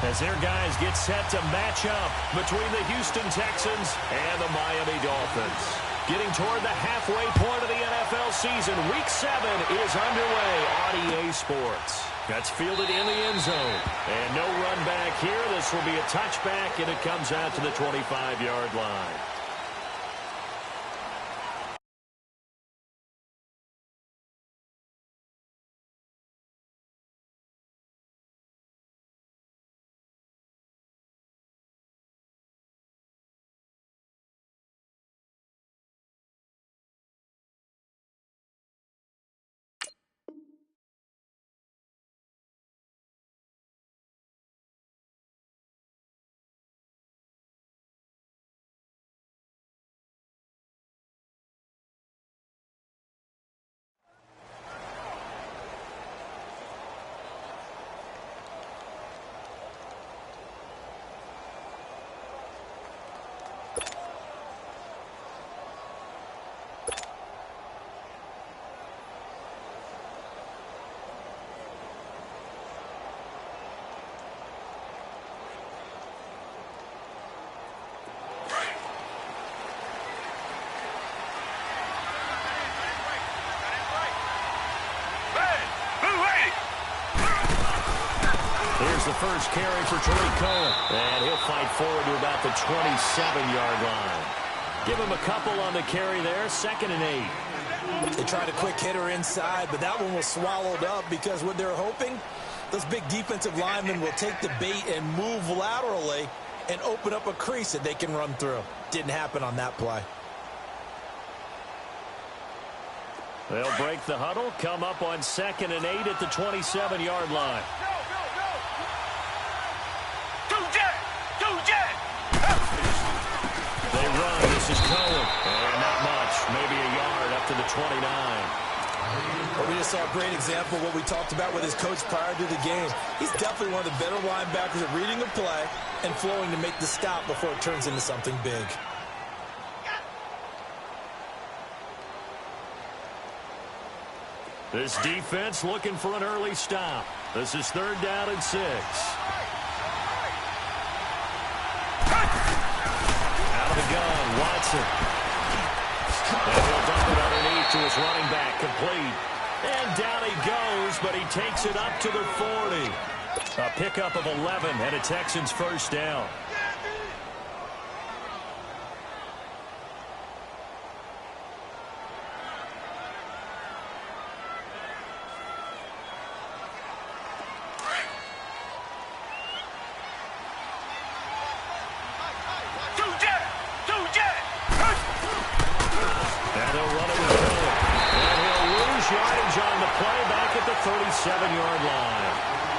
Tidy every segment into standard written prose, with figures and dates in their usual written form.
as their guys get set to match up between the Houston Texans and the Miami Dolphins. Getting toward the halfway point of the NFL season, Week 7 is underway on EA Sports. That's fielded in the end zone. And no run back here. This will be a touchback, and it comes out to the 25-yard line. Here's the first carry for Tariq Cohen. And he'll fight forward to about the 27-yard line. Give him a couple on the carry there. 2nd and 8. They tried a quick hitter inside, but that one was swallowed up because what they're hoping, those big defensive linemen will take the bait and move laterally and open up a crease that they can run through. Didn't happen on that play. They'll break the huddle, come up on 2nd and 8 at the 27-yard line. They run. This is Cohen. And not much. Maybe a yard up to the 29. Well, we just saw a great example of what we talked about with his coach prior to the game. He's definitely one of the better linebackers at reading a play and flowing to make the stop before it turns into something big. This defense looking for an early stop. This is 3rd down and 6. Out of the gun, Watson. And he'll dump it underneath to his running back, complete. And down he goes, but he takes it up to the 40. A pickup of 11 and a Texans first down. Yard line.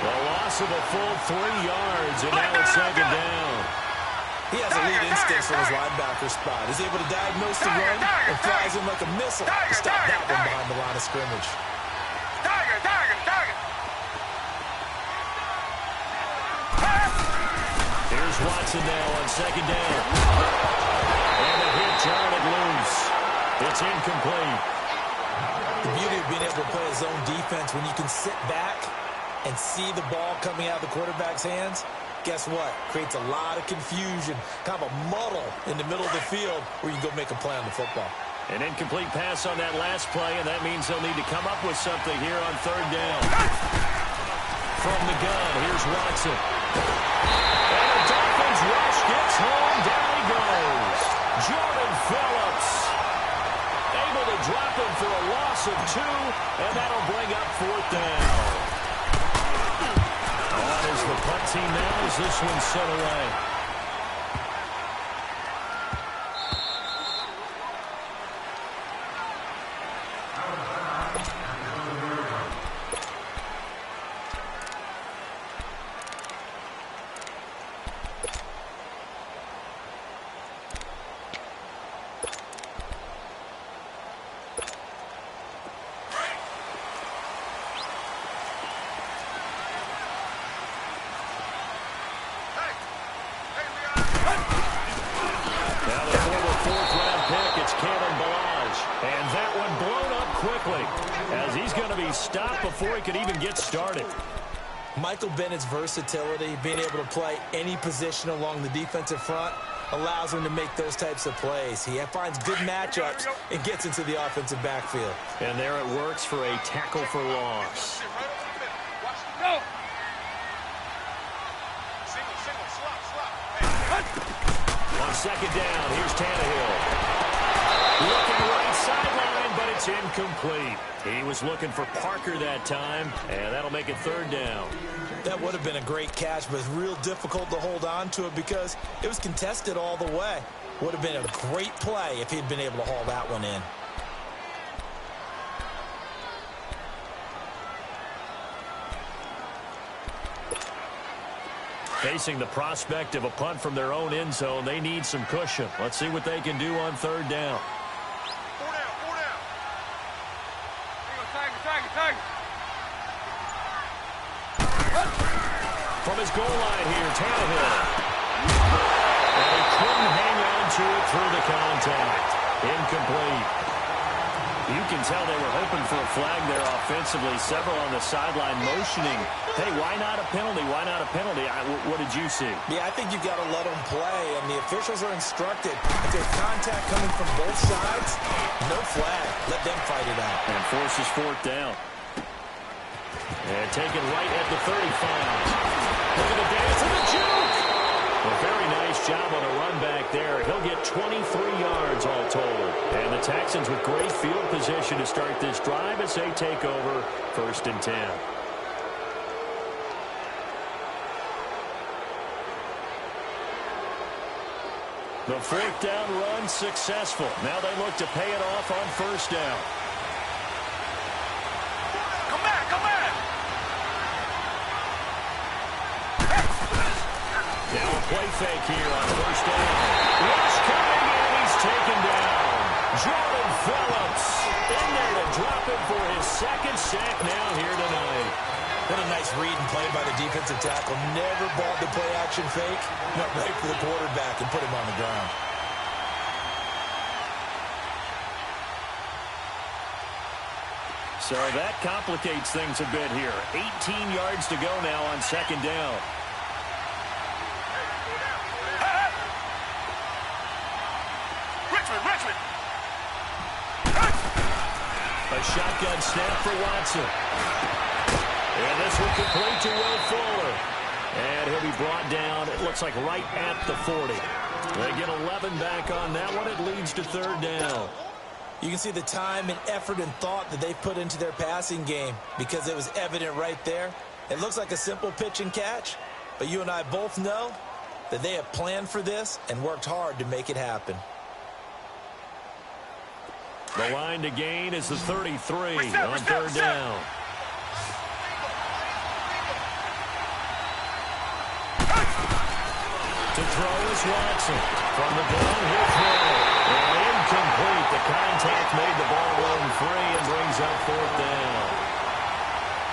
The loss of a full 3 yards, and now it's 2nd down. He has elite instincts from his linebacker spot. He's able to diagnose the run and flies in like a missile to stop that one behind the line of scrimmage. Here's Watson now on 2nd down. And a hit, turn it loose. It's incomplete. The beauty of being able to play a zone defense when you can sit back and see the ball coming out of the quarterback's hands, guess what? Creates a lot of confusion, kind of a muddle in the middle of the field where you can go make a play on the football. An incomplete pass on that last play, and that means they'll need to come up with something here on 3rd down. From the gun, here's Watson. And the Dolphins rush gets home. Down he goes. Jordan Phillips. Able to drop him for a loss of 2, and that'll bring up 4th down. On is the punt team now as this one's set away. Stopped before he could even get started. Michael Bennett's versatility, being able to play any position along the defensive front, allows him to make those types of plays. He finds good matchups and gets into the offensive backfield. And there it works for a tackle for loss. Go. On second down, here's Tannehill. Looking right sideline, but it's incomplete. He was looking for Parker that time, and that'll make it third down. That would have been a great catch, but it's real difficult to hold on to it because it was contested all the way. Would have been a great play if he'd been able to haul that one in. Facing the prospect of a punt from their own end zone, they need some cushion. Let's see what they can do on third down. Four down. Tiger. From his goal line here, Tannehill. And he couldn't hang on to it through the contact. Incomplete. You can tell they were hoping for a flag there offensively. Several on the sideline motioning. Hey, why not a penalty? Why not a penalty? What did you see? Yeah, I think you've got to let them play, and the officials are instructed. If there's contact coming from both sides, no flag. Let them fight it out. And forces fourth down. And taken right at the 35. Look at the dance and the juke. A very nice job on a run back there. He'll get 23 yards all told. And the Texans with great field position to start this drive as they take over 1st and 10. The fourth down run successful. Now they look to pay it off on 1st down. Come back. Now a play fake here on 1st down. Rush coming, and he's taken down. Jordan Phillips in there to drop him for his 2nd sack now here tonight. What a nice read and play by the defensive tackle. Never bought the play-action fake. Went right for the quarterback and put him on the ground. So that complicates things a bit here. 18 yards to go now on 2nd down. Richmond. A shotgun snap for Watson. And this will complete to Will Fuller. And he'll be brought down, it looks like right at the 40. They get 11 back on that one. It leads to 3rd down. You can see the time and effort and thought that they put into their passing game because it was evident right there. It looks like a simple pitch and catch, but you and I both know that they have planned for this and worked hard to make it happen. The line to gain is the 33 on 3rd down. To throw is Watson. From the gun, he'll throw. And incomplete. The contact made the ball run free and brings up 4th down.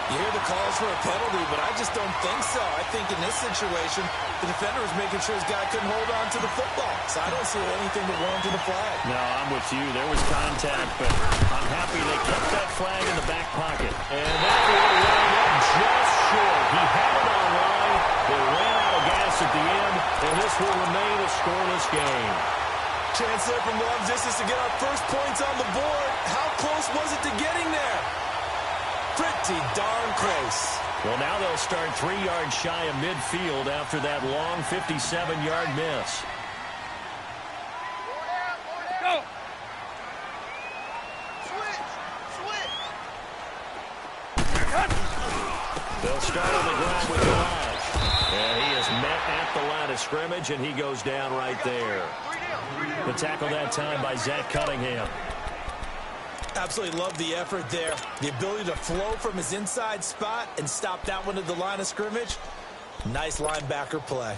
You hear the calls for a penalty, but I just don't think so. I think in this situation, the defender was making sure his guy couldn't hold on to the football. So I don't see anything to warrant the flag. No, I'm with you. There was contact, but I'm happy they kept that flag in the back pocket. And that will wind up just short. He had it on line. They ran out of gas at the end, and this will remain a scoreless game. Chance there from long distance to get our first points on the board. How close was it to getting there? Pretty darn close. Well, now they'll start 3 yards shy of midfield after that long 57-yard miss. Go. They'll start on the ground with Raj. And he is met at the line of scrimmage, and he goes down right there. The tackle that time by Zach Cunningham. Absolutely love the effort there. The ability to flow from his inside spot and stop that one at the line of scrimmage. Nice linebacker play.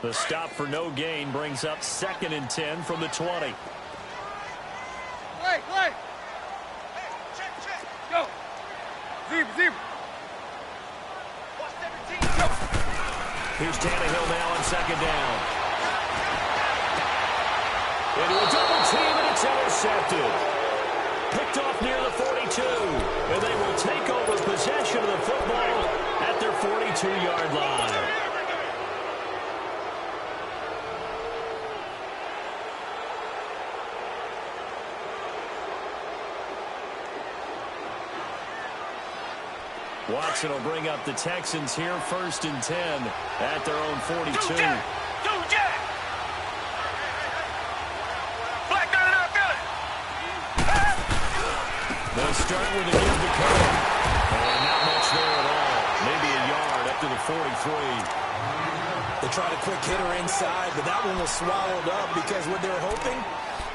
The stop for no gain brings up 2nd and 10 from the 20. Play. Check. Go. Zebra. Go. Here's Tannehill now on 2nd down. Into a double team, and it's intercepted. Picked off near the 42. And they will take over possession possession of the football at their 42-yard line. Watson will bring up the Texans here, 1st and 10 at their own 42. They'll start with a give to Cohen. And not much there at all. Maybe a yard up to the 43. They tried a quick hitter inside, but that one was swallowed up because what they're hoping,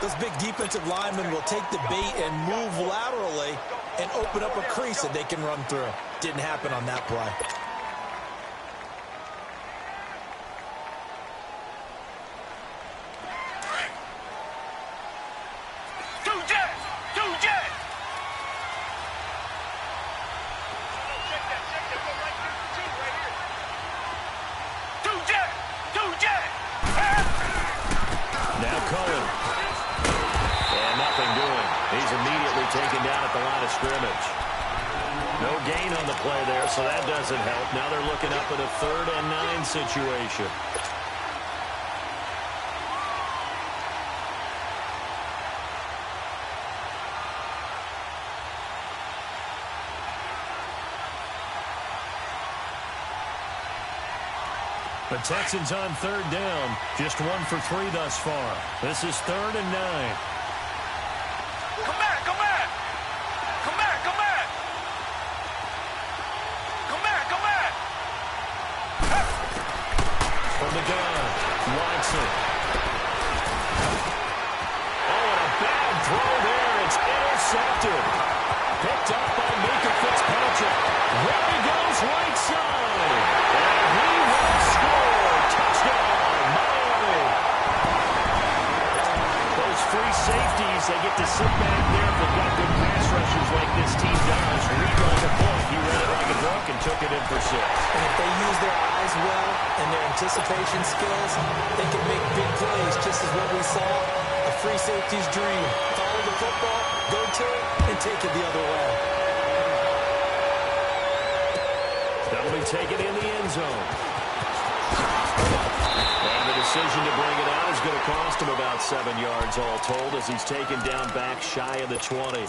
those big defensive linemen will take the bait and move laterally and open up a crease that they can run through. Didn't happen on that play. Now Cohen. And nothing doing. He's immediately taken down at the line of scrimmage. No gain on the play there, so that doesn't help. Now they're looking up at a 3rd and 9 situation. The Texans on 3rd down. Just 1 for 3 thus far. This is 3rd and 9. Come back, come back. Come back, come back. Come back, come back. From the gun, Watson. Oh, and a bad throw there. It's intercepted. Picked up by Micah Fitzpatrick. There he goes, right side. And he will score. Touchdown, Miami. Those free safeties, they get to sit back there if they've got good pass rushers like this team does. Reed on the point. He read it like a book and took it in for 6. And if they use their eyes well and their anticipation skills, they can make big plays, just as what we saw. A free safety's dream. Follow the football, go to it, and take it the other way. That'll be taken in the end zone. And the decision to bring it out is going to cost him about 7 yards all told as he's taken down back shy of the 20.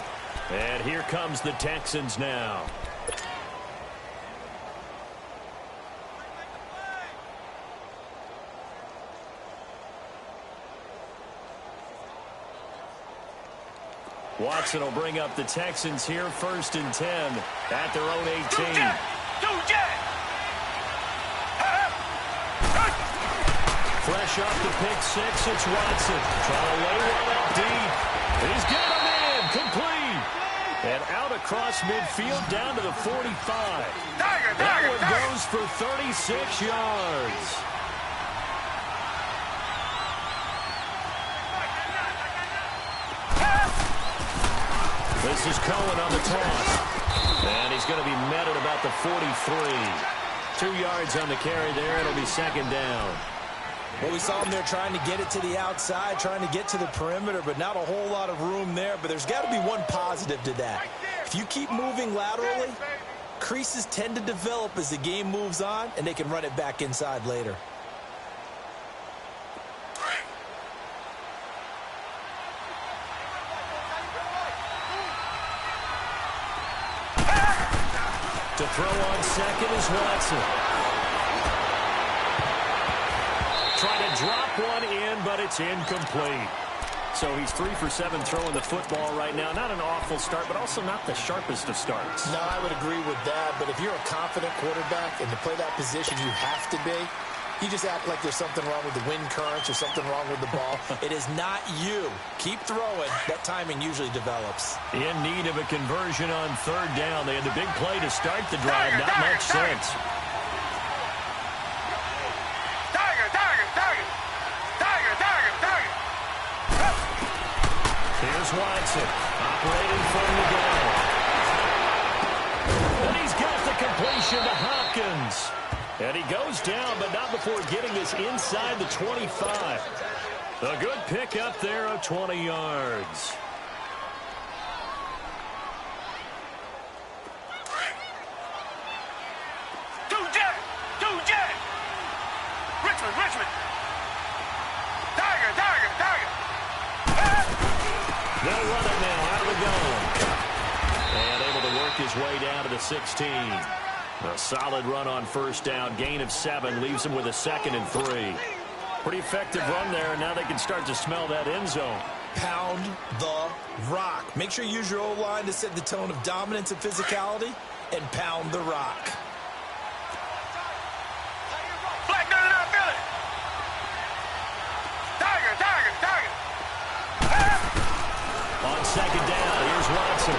And here comes the Texans now. Watson will bring up the Texans here, 1st and 10 at their own 18. Fresh off the pick 6, it's Watson. Trying to lay one up deep. He's got him in, complete. And out across midfield down to the 45. That one goes for 36 yards. This is Cohen on the toss. And he's going to be met at about the 43. 2 yards on the carry there. It'll be 2nd down. Well, we saw him there trying to get it to the outside, trying to get to the perimeter, but not a whole lot of room there. But there's got to be one positive to that. If you keep moving laterally, creases tend to develop as the game moves on, and they can run it back inside later. To throw on second is Watson. Trying to drop one in, but it's incomplete. So he's 3 for 7 throwing the football right now. Not an awful start, but also not the sharpest of starts. No, I would agree with that. But if you're a confident quarterback and to play that position, you have to be. You just act like there's something wrong with the wind currents or something wrong with the ball. It is not you. Keep throwing. That timing usually develops. In need of a conversion on 3rd down. They had the big play to start the drive. Not much sense. Here's Watson, operating from the gun. And he's got the completion to Hopkins. And he goes down, but not before getting this inside the 25. A good pickup there of 20 yards. Richmond. Tiger. They'll run it now out of the gun. And able to work his way down to the 16. A solid run on first down. Gain of 7 leaves him with a 2nd and 3. Pretty effective run there, and now they can start to smell that end zone. Pound the rock. Make sure you use your O-line to set the tone of dominance and physicality, and pound the rock. Black does it out, Billy. Tiger. On second down, here's Watson.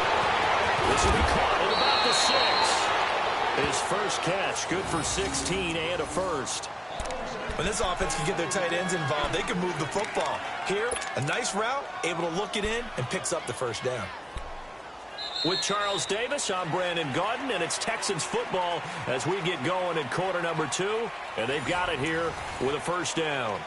This will be caught at about the 6. His first catch, good for 16 and a first. When this offense can get their tight ends involved, they can move the football. Here, a nice route, able to look it in, and picks up the first down. With Charles Davis, I'm Brandon Gaudin, and it's Texans football as we get going in quarter number 2. And they've got it here with a first down.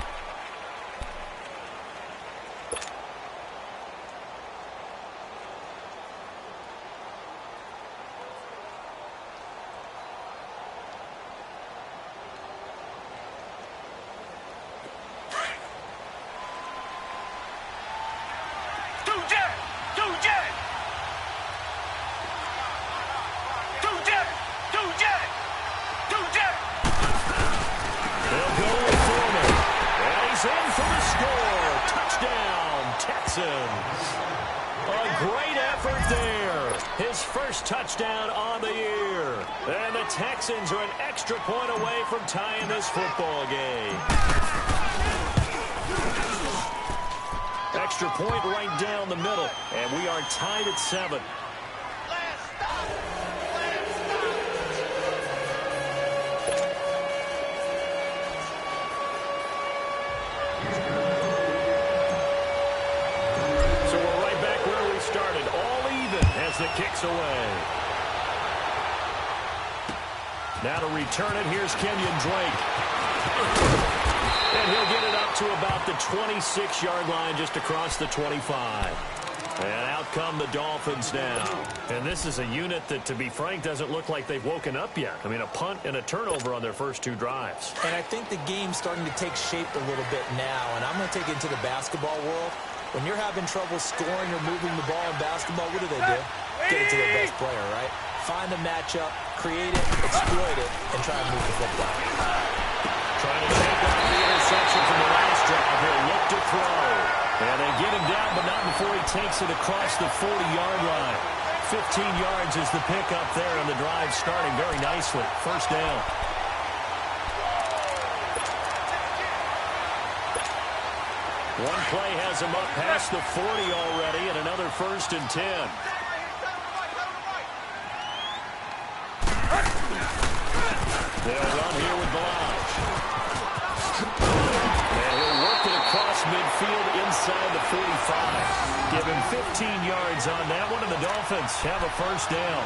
Touchdown on the year. And the Texans are an extra point away from tying this football game. Extra point right down the middle. And we are tied at 7. So we're right back where we started. All even as the kick's away. Now to return it, here's Kenyon Drake. And he'll get it up to about the 26-yard line, just across the 25. And out come the Dolphins now. And this is a unit that, to be frank, doesn't look like they've woken up yet. I mean, a punt and a turnover on their first 2 drives. And I think the game's starting to take shape a little bit now. And I'm going to take it into the basketball world. When you're having trouble scoring or moving the ball in basketball, what do? Get it to their best player, right? Find the matchup, create it, exploit it, and try and move the football. Trying to take off the interception from the last drive here. Look to throw. And they get him down, but not before he takes it across the 40-yard line. 15 yards is the pickup there, and the drive starting very nicely. First down. One play has him up past the 40 already, and another 1st and 10. They'll run here with Balaj. And he'll work it across midfield inside the 45. Give him 15 yards on that one, and the Dolphins have a first down.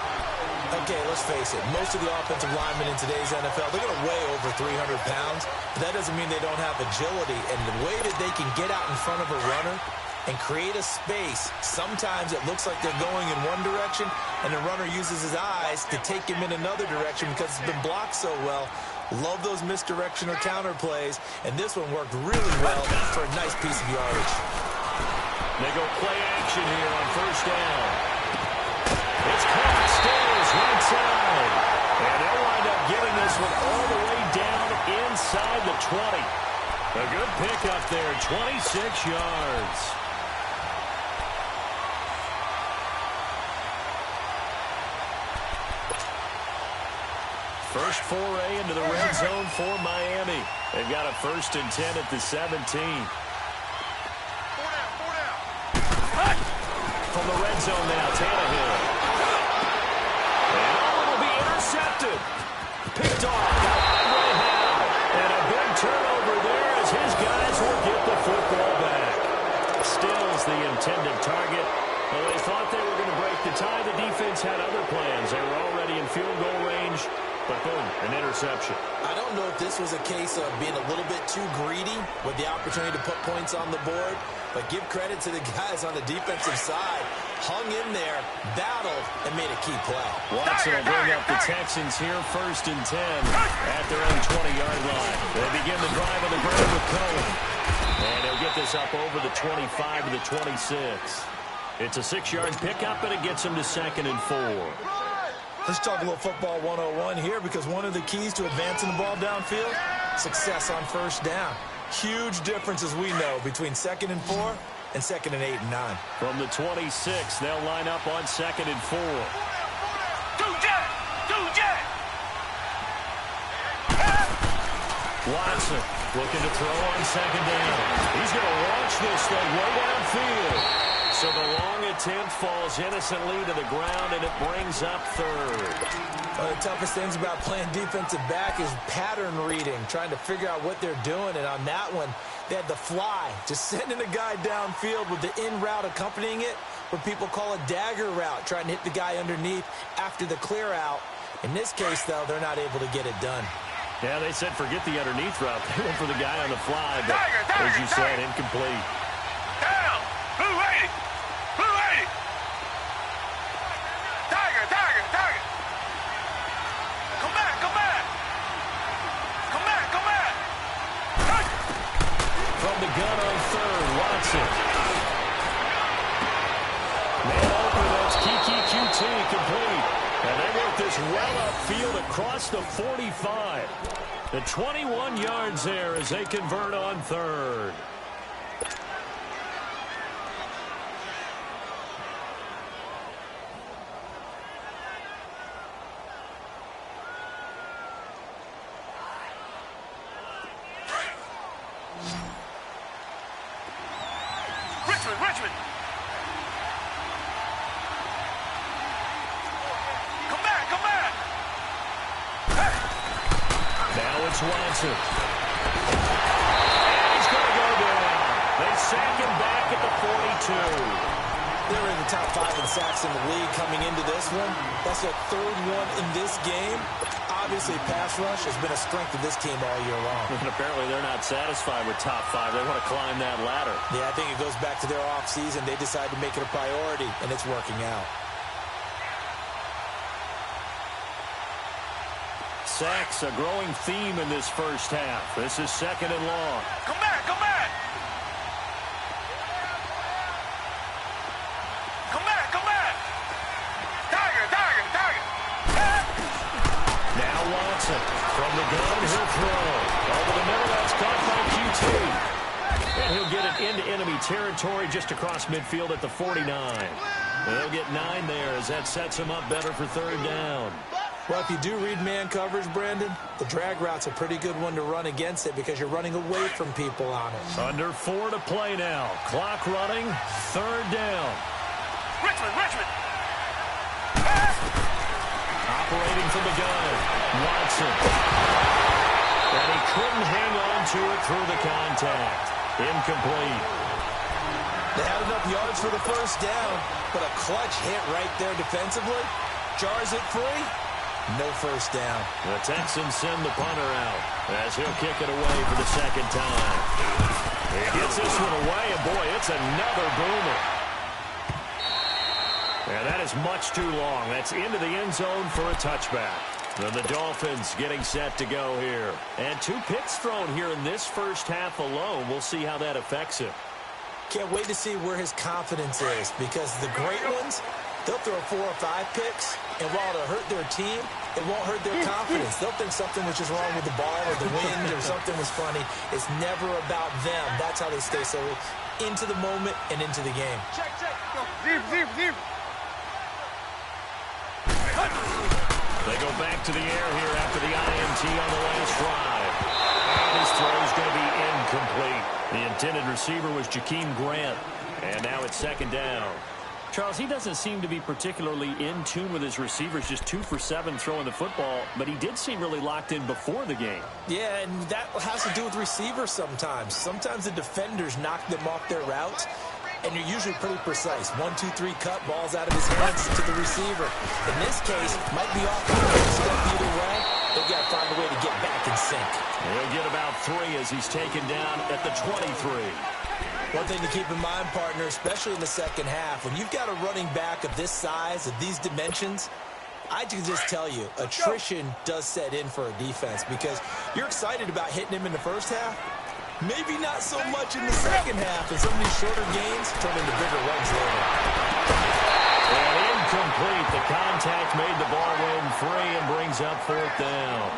Okay, let's face it. Most of the offensive linemen in today's NFL, they're going to weigh over 300 pounds. But that doesn't mean they don't have agility. And the way that they can get out in front of a runner and create a space, sometimes it looks like they're going in one direction, and the runner uses his eyes to take him in another direction because it's been blocked so well. Love those misdirection or counter plays, and this one worked really well for a nice piece of yardage. They go play action here on first down. It's caught, stays right side. And they'll wind up getting this one all the way down inside the 20. A good pickup there, 26 yards. First foray into the red zone for Miami. They've got a 1st and 10 at the 17. From the red zone now, Tannehill. And it'll be intercepted. Picked off by Andre Howe. And a big turnover there as his guys will get the football back. Stills the intended target. Well, they thought they were going to break the tie. The defense had other plans. They were already in field goal range. But boom, an interception. I don't know if this was a case of being a little bit too greedy with the opportunity to put points on the board, but give credit to the guys on the defensive side. hung in there, battled, and made a key play. Watson will bring up the Texans here, 1st and 10 at their own 20-yard line. They begin the drive on the ground with Cohen. And he'll get this up over the 25 to the 26. It's a 6-yard pickup, and it gets him to 2nd and 4. Let's talk a little football 101 here, because one of the keys to advancing the ball downfield, success on 1st down. Huge difference, as we know, between 2nd and 4 and 2nd and 8 and 9. From the 26, they'll line up on 2nd and 4. Watson looking to throw on 2nd down. He's going to launch this thing way downfield. So the long attempt falls innocently to the ground, and it brings up 3rd. One of the toughest things about playing defensive back is pattern reading, trying to figure out what they're doing. And on that one, they had the fly, just sending a guy downfield with the in route accompanying it, what people call a dagger route, trying to hit the guy underneath after the clear out. In this case, though, they're not able to get it done. Yeah, they said forget the underneath route. They went for the guy on the fly, but as you said, incomplete. Down! 280! 280! Tiger! Come back! From the gun on 3rd, Watson. Man open, that's Kiki QT complete. And they work this well upfield across the 45. The 21 yards there as they convert on 3rd. Richmond! Come back! Now it's Watson. And he's going to go down. They sack him back at the 42. They were in the top 5 in sacks in the league coming into this one. That's their 3rd one in this game. Obviously, pass rush has been a strength of this team all year long. And apparently they're not satisfied with top 5. They want to climb that ladder. Yeah, I think it goes back to their offseason. They decided to make it a priority, and it's working out. Sacks, a growing theme in this 1st half. This is 2nd and long. Come back! Come back! Now Watson from the gun, he'll throw. Over the middle, that's caught by QT. And he'll get it into enemy territory just across midfield at the 49. They'll get 9 there as that sets him up better for 3rd down. Well, if you do read man coverage, Brandon, the drag route's a pretty good one to run against it because you're running away from people on it. Under 4 to play now. Clock running, 3rd down. Richmond! Operating from the gun, Watson. And he couldn't hang on to it through the contact. Incomplete. They had enough yards for the 1st down, but a clutch hit right there defensively. Jars it free. No 1st down. The Texans send the punter out as he'll kick it away for the 2nd time. He gets this one away, and boy, it's another boomer. And that is much too long. That's into the end zone for a touchback. And the Dolphins getting set to go here. And 2 picks thrown here in this 1st half alone. We'll see how that affects him. Can't wait to see where his confidence is, because the great ones, they'll throw 4 or 5 picks, and while it'll hurt their team, it won't hurt their confidence. They'll think something was just wrong with the ball or the wind or something was funny. It's never about them. That's how they stay so into the moment and into the game. Check. Go. Deep. They go back to the air here after the INT on the last drive. And his throw is going to be incomplete. The intended receiver was Jakeem Grant. And now it's 2nd down. Charles, he doesn't seem to be particularly in tune with his receivers, just 2 for 7 throwing the football, but he did seem really locked in before the game. Yeah, and that has to do with receivers sometimes. Sometimes the defenders knock them off their routes, and you're usually pretty precise. 1, 2, 3 cut, balls out of his hands to the receiver. In this case, might be off by a step either way. They've got to find a way to get back in sync. He'll get about 3 as he's taken down at the 23. One thing to keep in mind, partner, especially in the second half, when you've got a running back of this size, of these dimensions, I can just tell you, attrition does set in for a defense because you're excited about hitting him in the first half. Maybe not so much in the second half, and some of these shorter gains turn into bigger runs later. And incomplete. The contact made the ball roam free and brings up fourth down.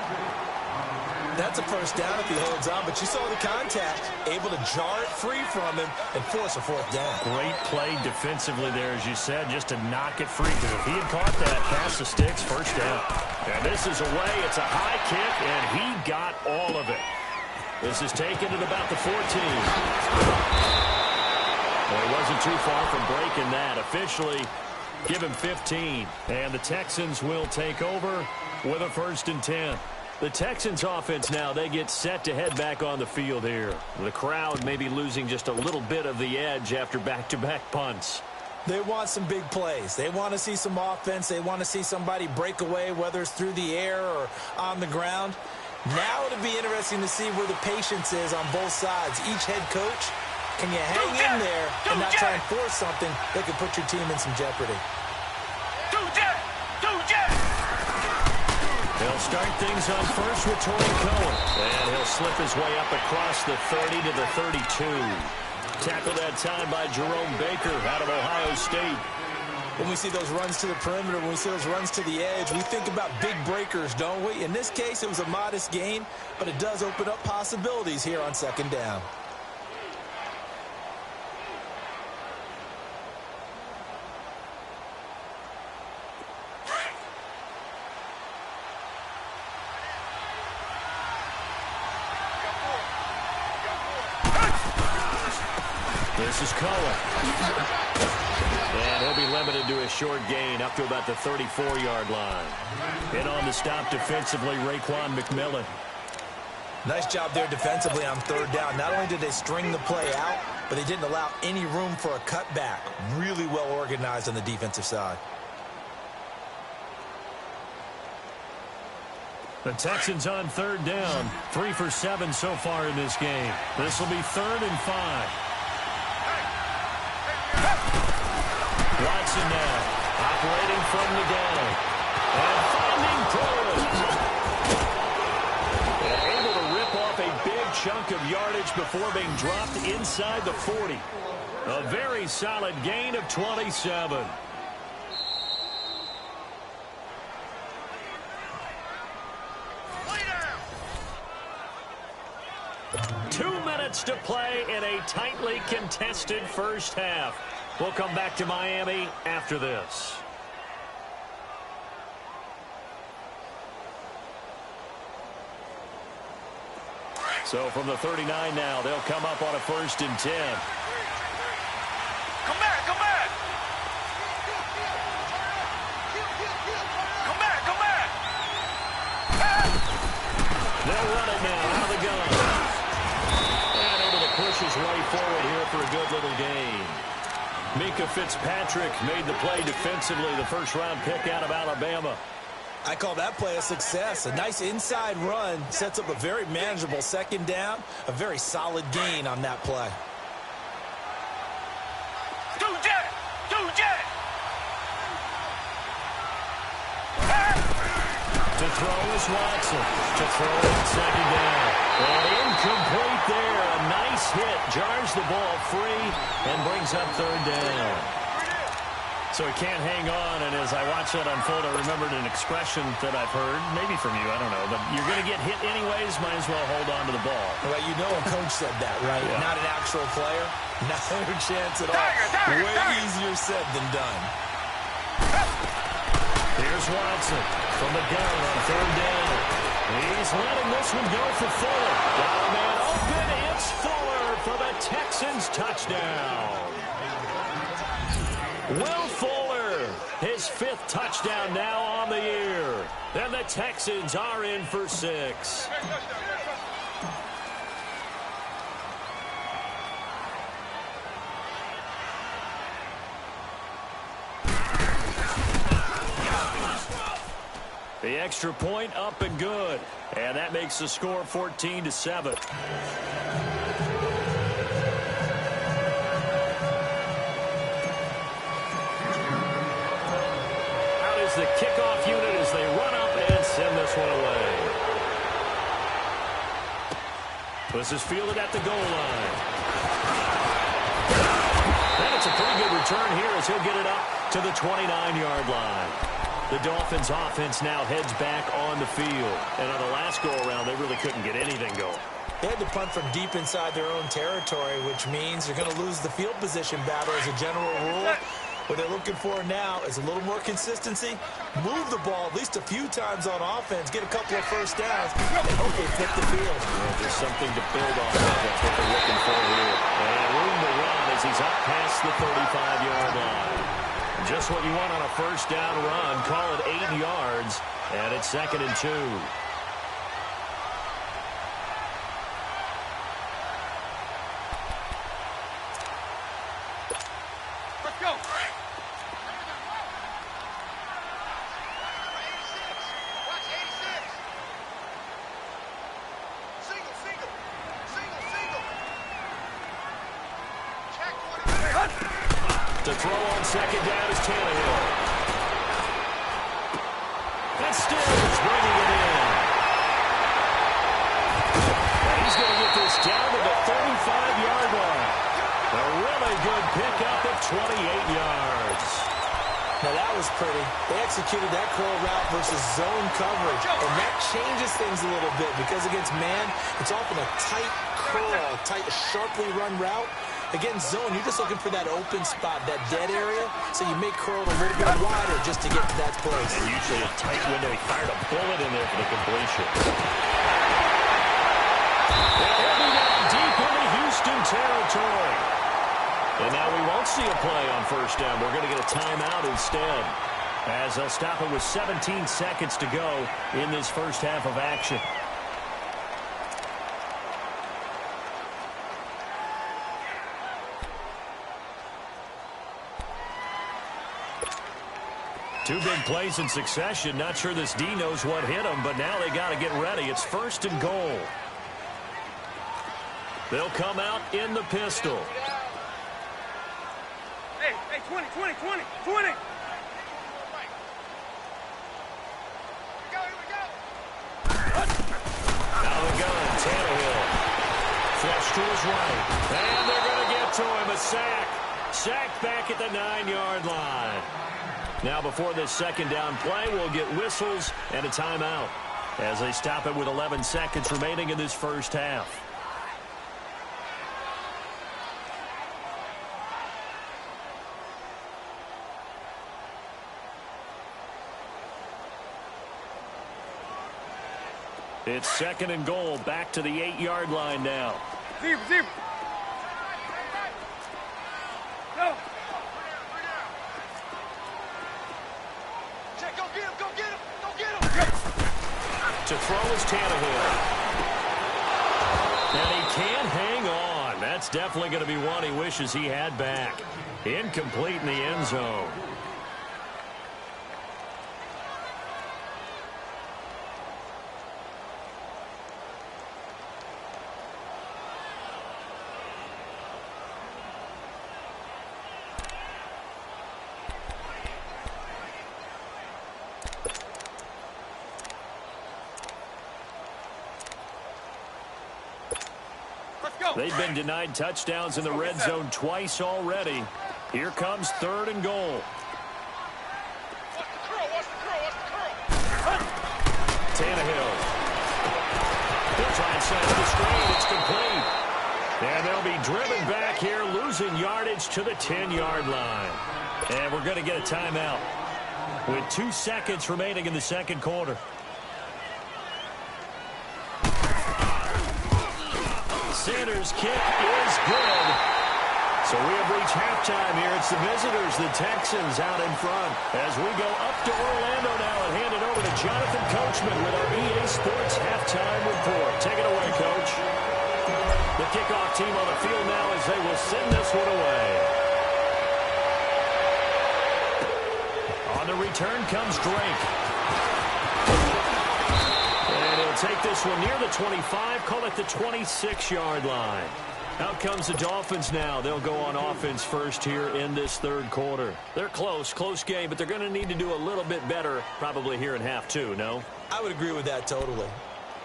That's a first down if he holds on, but you saw the contact, able to jar it free from him and force a fourth down. Great play defensively there, as you said, just to knock it free. Because if he had caught that, past the sticks, first down. And this is away. It's a high kick, and he got all of it. This is taken at about the 14. Well, he wasn't too far from breaking that. Officially, give him 15. And the Texans will take over with a 1st and 10. The Texans offense now, they get set to head back on the field here. The crowd may be losing just a little bit of the edge after back-to-back punts. They want some big plays. They want to see some offense. They want to see somebody break away, whether it's through the air or on the ground. Now it'll be interesting to see where the patience is on both sides. Each head coach, can you hang in there and not try and force something that could put your team in some jeopardy? He'll start things on first with Torrey Cohen. And he'll slip his way up across the 30 to the 32. Tackled that time by Jerome Baker out of Ohio State. When we see those runs to the perimeter, when we see those runs to the edge, we think about big breakers, don't we? In this case, it was a modest gain, but it does open up possibilities here on 2nd down. This is Cohen. And he'll be limited to a short gain up to about the 34-yard line. And on the stop defensively, Raekwon McMillan. Nice job there defensively on 3rd down. Not only did they string the play out, but they didn't allow any room for a cutback. Really well organized on the defensive side. The Texans on 3rd down. 3 for 7 so far in this game. This will be 3rd and 5. Watson now, operating from the gun, and finding Torres. And able to rip off a big chunk of yardage before being dropped inside the 40. A very solid gain of 27. To play in a tightly contested first half. We'll come back to Miami after this. So from the 39 now, they'll come up on a 1st and 10. Come back, come back. Come back, come back. They'll run it now out of the gun. Pushes way forward here for a good little gain. Mika Fitzpatrick made the play defensively, the 1st-round pick out of Alabama. I call that play a success. A nice inside run sets up a very manageable 2nd down, a very solid gain on that play. Do jet! To throw is Watson. To throw on 2nd down. And incomplete there. A nice hit. Jars the ball free and brings up 3rd down. So he can't hang on. And as I watched that unfold, I remembered an expression that I've heard, maybe from you, I don't know. But you're going to get hit anyways, might as well hold on to the ball. Well, you know a coach said that, right? Yeah. Not an actual player. Not a chance at all. Way easier said than done. Here's Watson from the gun on 3rd down. He's letting this one go for Fuller. Got a man open. It's Fuller for the Texans touchdown. Will Fuller, his 5th touchdown now on the year. And the Texans are in for 6. The extra point up and good. And that makes the score 14-7. This is fielded at the goal line. And it's a pretty good return here as he'll get it up to the 29-yard line. The Dolphins' offense now heads back on the field. And on the last go-around, they really couldn't get anything going. They had to punt from deep inside their own territory, which means they're going to lose the field position battle as a general rule. What they're looking for now is a little more consistency, move the ball at least a few times on offense, get a couple of first downs, and hope they flip the field. Well, there's something to build on. That's what they're looking for here. And room to run as he's up past the 35-yard line. Just what you want on a first down run. Call it 8 yards, and it's 2nd and 2. To throw on second down is Tannehill. And Stills bringing it in. And he's going to get this down to the 35-yard line. A really good pickup of 28 yards. Now that was pretty. They executed that curl route versus zone coverage, and that changes things a little bit because against man, it's often a tight curl, tight, sharply run route. Against zone, you're just looking for that open spot, that dead area, so you make curl a little bit wider just to get to that place. And usually a tight window. He fired a bullet in there for the completion. They'll be down deep into Houston territory. And now we won't see a play on first down. We're going to get a timeout instead, as they'll stop it with 17 seconds to go in this first half of action. Two big plays in succession. Not sure this D knows what hit him, but now they got to get ready. It's 1st and goal. They'll come out in the pistol. Hey, 20. Now the gun, Tannehill. Flush to his right. And they're going to get to him. A sack. Sacked back at the 9-yard line. Now before this second down play, we'll get whistles and a timeout as they stop it with 11 seconds remaining in this first half. It's 2nd and goal, back to the 8-yard line now. Zero. Go. To throw is Tannehill. And he can't hang on. That's definitely going to be one he wishes he had back. Incomplete in the end zone. They've been denied touchdowns in the red zone twice already. Here comes 3rd and goal. Tannehill. They'll try and set the screen. It's complete. And they'll be driven back here, losing yardage to the 10-yard line. And we're going to get a timeout with 2 seconds remaining in the second quarter. Sanders' kick is good. So we have reached halftime here. It's the visitors, the Texans, out in front. As we go up to Orlando now and hand it over to Jonathan Coachman with our EA Sports halftime report. Take it away, Coach. The kickoff team on the field now as they will send this one away. On the return comes Drake. And he'll take this one near the 25, call it the 26-yard line. Out comes the Dolphins now. They'll go on offense first here in this third quarter. They're close game, but they're going to need to do a little bit better probably here in half two, no? I would agree with that totally.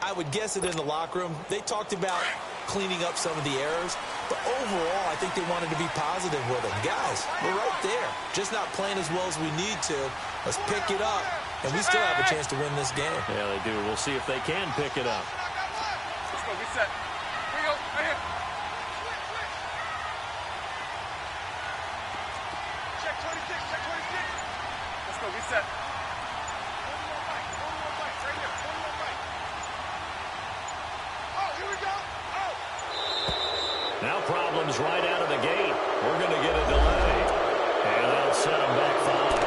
I would guess it in the locker room. They talked about cleaning up some of the errors, but overall, I think they wanted to be positive with them. Guys, we're right there. Just not playing as well as we need to. Let's pick it up, and we still have a chance to win this game. Yeah, they do. We'll see if they can pick it up. Let's go, reset. Here we go, right here. Check 26, check 26. Let's go, reset. 41 right, right here, 41 right. Oh, here we go. Oh. Now problems right out of the gate. We're going to get a delay. And that'll set them back 5.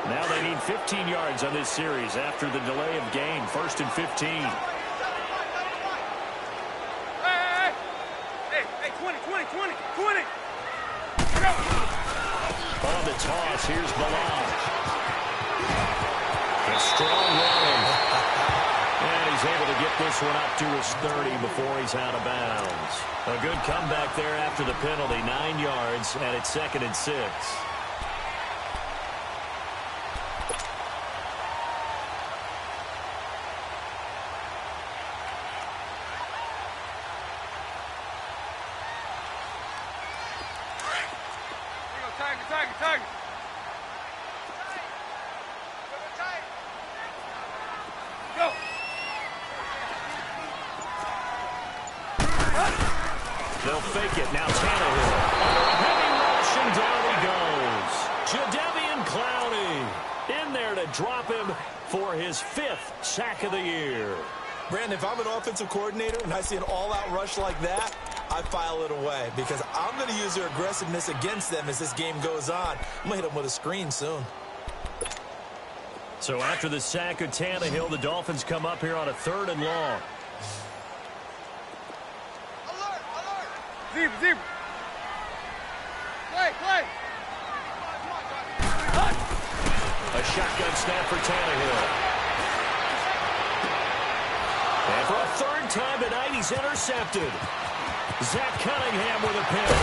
Now they need 15 yards on this series after the delay of game. 1st and 15. Hey, 20. On the toss, here's Balaj. A strong running. And he's able to get this one up to his 30 before he's out of bounds. A good comeback there after the penalty. 9 yards, and it's 2nd and 6. Tiger. Go. They'll fake it. Now Tannehill. Heavy rush, and down he goes. Jadeveon Clowney in there to drop him for his 5th sack of the year. Brandon, if I'm an offensive coordinator and I see an all-out rush like that, I file it away because I'm going to use their aggressiveness against them as this game goes on. I'm going to hit them with a screen soon. So after the sack of Tannehill, the Dolphins come up here on a 3rd and long. Alert. Zebra. Play. A shotgun snap for Tannehill. And for a 3rd time tonight, he's intercepted. Zach Cunningham with a pick.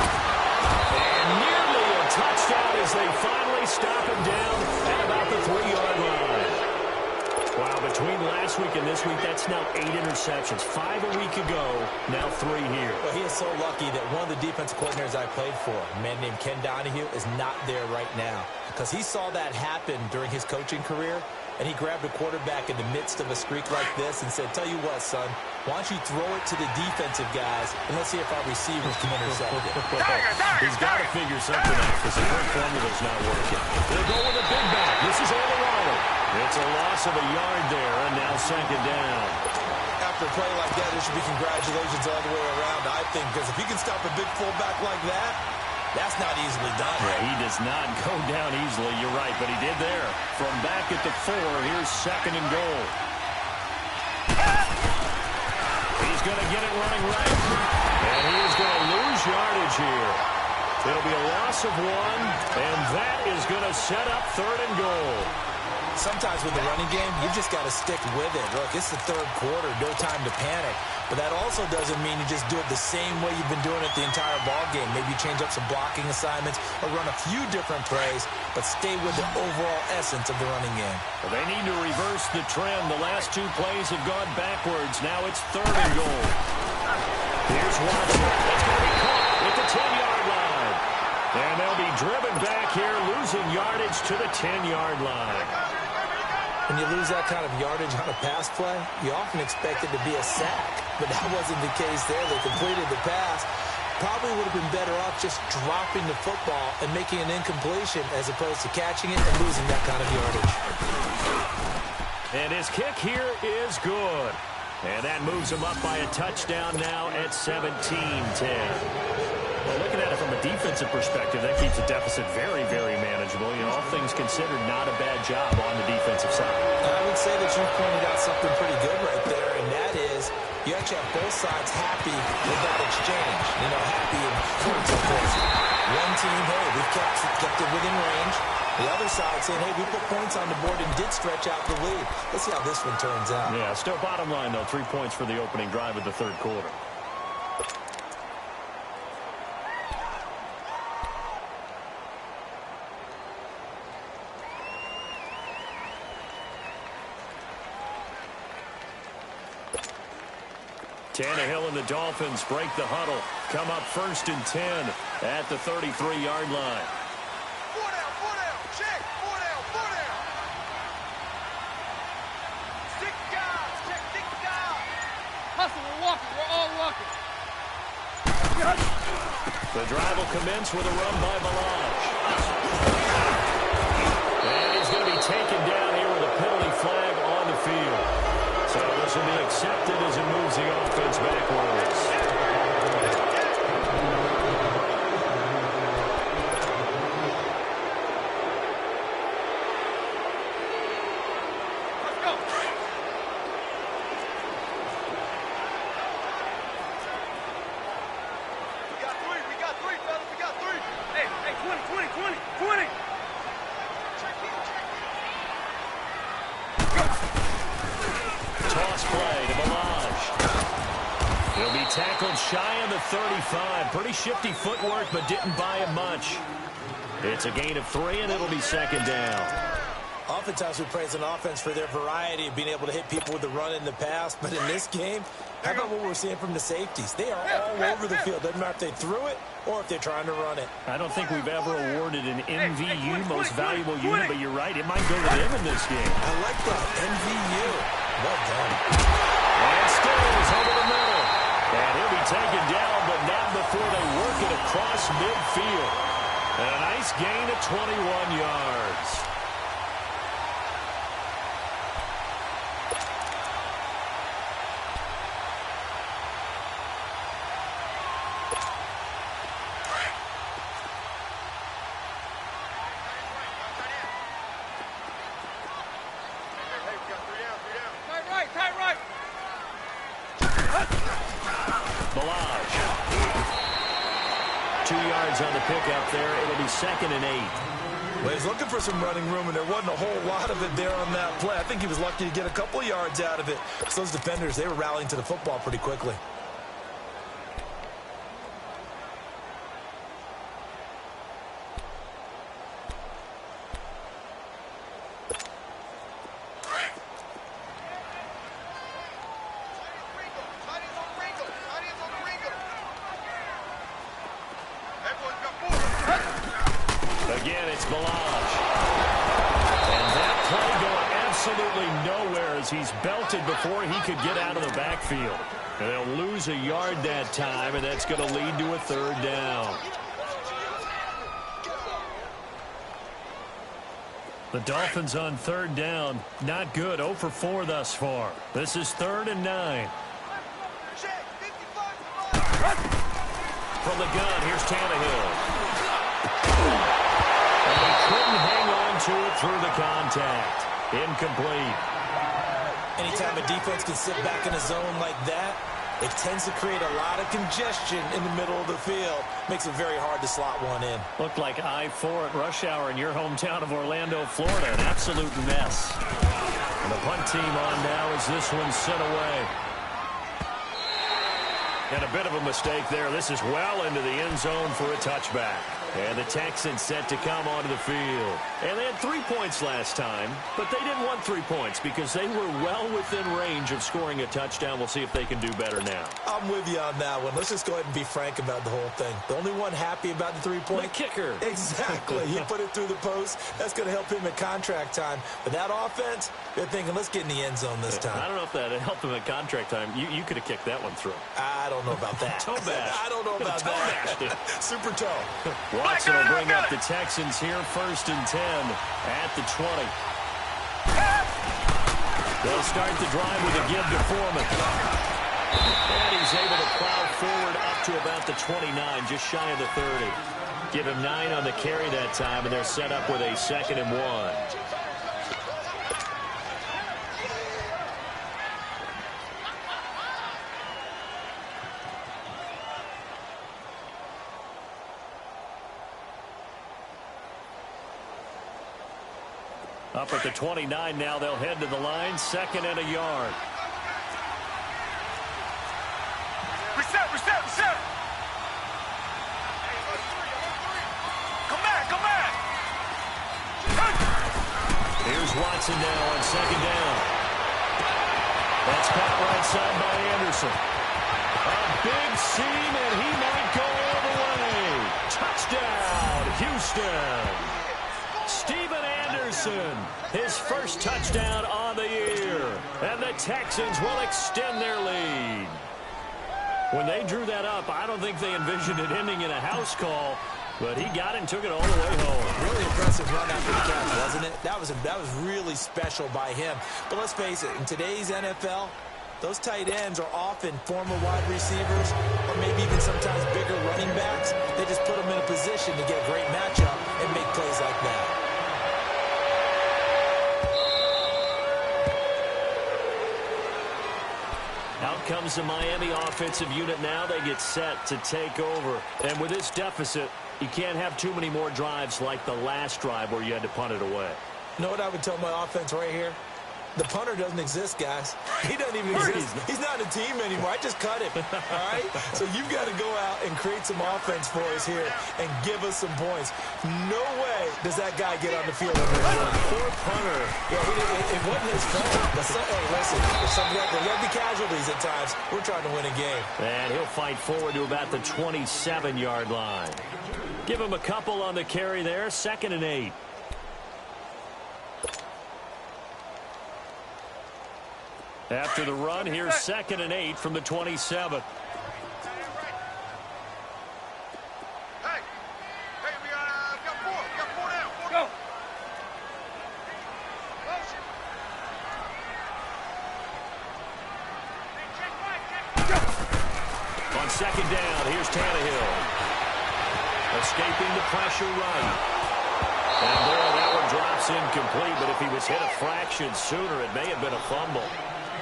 And nearly a touchdown as they finally stop him down at about the 3-yard line. Wow, between last week and this week, that's now 8 interceptions. 5 a week ago, now 3 here. Well, he is so lucky that one of the defensive coordinators I played for, a man named Ken Donahue, is not there right now. Because he saw that happen during his coaching career, and he grabbed a quarterback in the midst of a streak like this and said, tell you what, son, why don't you throw it to the defensive guys, and let's see if our receivers can intercept it. He's got to figure something out because the current formula's not working. They'll go with a big back. This is Alderano. It's a loss of a yard there, and now 2nd down. After a play like that, there should be congratulations all the way around, I think, because if you can stop a big fullback like that, that's not easily done. Yeah, he does not go down easily, you're right, but he did there. From back at the 4, here's 2nd and goal. He's going to get it running right, and he is going to lose yardage here. It'll be a loss of 1, and that is going to set up 3rd and goal. Sometimes with the running game, you just got to stick with it. Look, it's the 3rd quarter, no time to panic. But that also doesn't mean you just do it the same way you've been doing it the entire ball game. Maybe change up some blocking assignments or run a few different plays, but stay with the overall essence of the running game. Well, they need to reverse the trend. The last 2 plays have gone backwards. Now it's 3rd and goal. Here's Watson. It's going to be caught at the 10-yard line. And they'll be driven back here, losing yardage to the 10-yard line. When you lose that kind of yardage on a pass play, you often expect it to be a sack. But that wasn't the case there. They completed the pass. Probably would have been better off just dropping the football and making an incompletion as opposed to catching it and losing that kind of yardage. And his kick here is good. And that moves him up by a touchdown now at 17-10. Well, looking at it from a defensive perspective, that keeps the deficit very, very manageable. You know, all things considered, not a bad job on the defensive side. I would say that you pointed out something pretty good right there, and that is you actually have both sides happy with that exchange. You know, happy in points, of course. One team, hey, we've kept it within range. The other side saying, hey, we put points on the board and did stretch out the lead. Let's see how this one turns out. Yeah, still bottom line, though, 3 points for the opening drive of the 3rd quarter. Tannehill and the Dolphins break the huddle. Come up 1st and 10 at the 33-yard line. 4 down, check, 4 down. 6 guys, check 6 guys. Hustle, we're walking, we're all walking. The drive will commence with a run by Balaj. And he's going to be taken down here with a penalty flag on the field. So this will be accepted as it moves the offense backwards. Tackled shy of the 35. Pretty shifty footwork, but didn't buy him much. It's a gain of 3, and it'll be 2nd down. Oftentimes we praise an offense for their variety of being able to hit people with the run in the pass. But in this game, how about what we're seeing from the safeties? They are all over the field. Doesn't matter if they threw it or if they're trying to run it. I don't think we've ever awarded an MVU, most valuable unit, but you're right. It might go to them in this game. I like that. MVU. Well done. And stays over the middle. And he'll be taken down, but not before they work it across midfield. And a nice gain of 21 yards. On the pickup there, it'll be 2nd and 8. Well, he's looking for some running room, and there wasn't a whole lot of it there on that play. I think he was lucky to get a couple of yards out of it. So those defenders, they were rallying to the football pretty quickly. Again, it's Balaj. And that play going absolutely nowhere as he's belted before he could get out of the backfield. And they'll lose a yard that time, and that's going to lead to a 3rd down. The Dolphins on 3rd down. Not good. 0 for 4 thus far. This is 3rd and 9. From the gun, here's Tannehill. Couldn't hang on to it through the contact. Incomplete. Anytime a defense can sit back in a zone like that, it tends to create a lot of congestion in the middle of the field. Makes it very hard to slot one in. Looked like I-4 at rush hour in your hometown of Orlando, Florida. An absolute mess. And the punt team on now as this one's sent away. And a bit of a mistake there. This is well into the end zone for a touchback. And the Texans set to come onto the field. And they had 3 points last time, but they didn't want 3 points because they were well within range of scoring a touchdown. We'll see if they can do better now. I'm with you on that one. Let's just go ahead and be frank about the whole thing. The only one happy about the 3-point? The kicker. Exactly. He put it through the post. That's going to help him at contract time. But that offense, they're thinking, let's get in the end zone this time. I don't know if that helped him at contract time. You could have kicked that one through. I don't know about that. Toe bash. I don't know about that. Super toe. Watson will bring up the Texans here 1st and 10 at the 20. They'll start the drive with a give to Foreman. And he's able to plow forward up to about the 29, just shy of the 30. Give him 9 on the carry that time, and they're set up with a 2nd and 1. Up at the 29 now, they'll head to the line, 2nd and a yard. Reset. Come back. Here's Watson now on 2nd down. That's caught right side by Anderson. big seam, and he might go all the way. Touchdown, Houston. Steven Anderson, his first touchdown on the year. And the Texans will extend their lead. When they drew that up, I don't think they envisioned it ending in a house call, but he got it and took it all the way home. Really impressive run after the catch, wasn't it? That was really special by him. But let's face it, in today's NFL, those tight ends are often former wide receivers or maybe even sometimes bigger running backs. They just put them in a position to get a great matchup and make plays like that. Out comes the Miami offensive unit now. They get set to take over. And with this deficit, you can't have too many more drives like the last drive where you had to punt it away. You know what I would tell my offense right here? The punter doesn't exist, guys. He doesn't even exist. He's not a team anymore. I just cut him, all right? So you've got to go out and create some offense for us here and give us some points. No way does that guy get on the field. Poor punter. Yeah, it wasn't his fault. Hey, listen, there'll be casualties at times. We're trying to win a game. And he'll fight forward to about the 27-yard line. Give him a couple on the carry there. 2nd and 8. After the run, here's 2nd and 8 from the 27. Hey, we got 4. We got 4 down. 4 down. Go. On 2nd down, here's Tannehill. Escaping the pressure right. And boy, that one drops incomplete, but if he was hit a fraction sooner, it may have been a fumble.